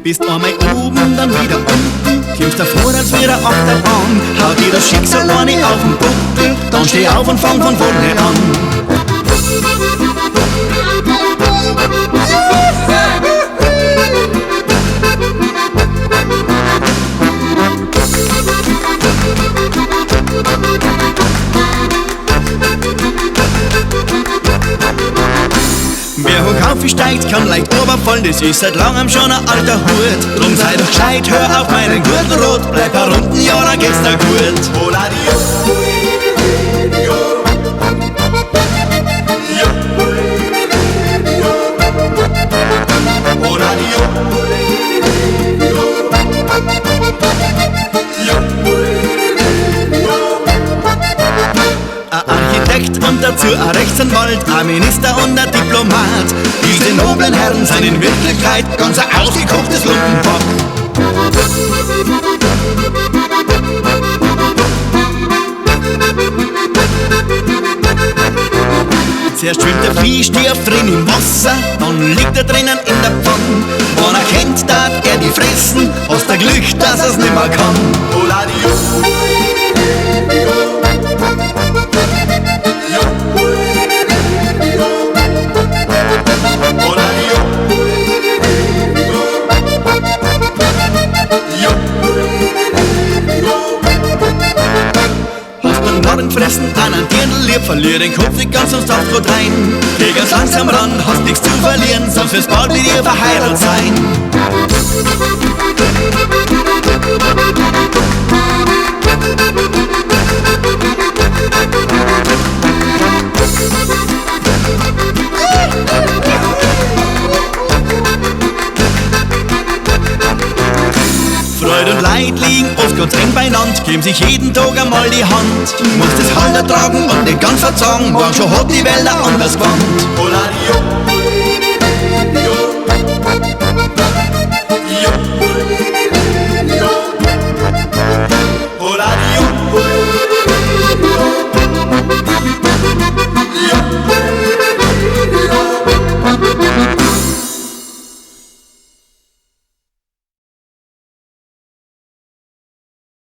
bist einmal oben, dann wieder unten, kommst davor als wieder Achterbahn, haut dir das Schicksal eine auf den Buckel, dann steh auf und fang von vorne an. Wer hoch aufsteigt, kann leicht runterfallen, das ist seit langem schon ein alter Hut. Drum sei doch gescheit, hör auf meinen guten Rot, bleib herunten, ja, dann geht's dir gut. Ein Architekt und dazu ein Rechtsanwalt, ein Minister und ein Diplomat. Diese noblen Herren sind in Wirklichkeit ganz ein ausgekochtes Lumpenpack. Zuerst schwimmt der Viehstier drin im Wasser, dann liegt er drinnen in der Pfanne. Wenn er kennt, darf er die fressen, hast der Glück, dass er's nimmer kann. Fressen an ein Dirndl lieb, verlier den Kopf nicht ganz, sonst taucht Gott rein. Geh ganz langsam ran, hast nichts zu verlieren, sonst wirst bald mit ihr verheiratet sein. Freude und Leid liegen oft ganz eng beieinander, geben sich jeden Tag einmal die Hand. Musst das Halter tragen und nicht ganz verzagen, morgen schon hat die Welt ein anderes Gewand.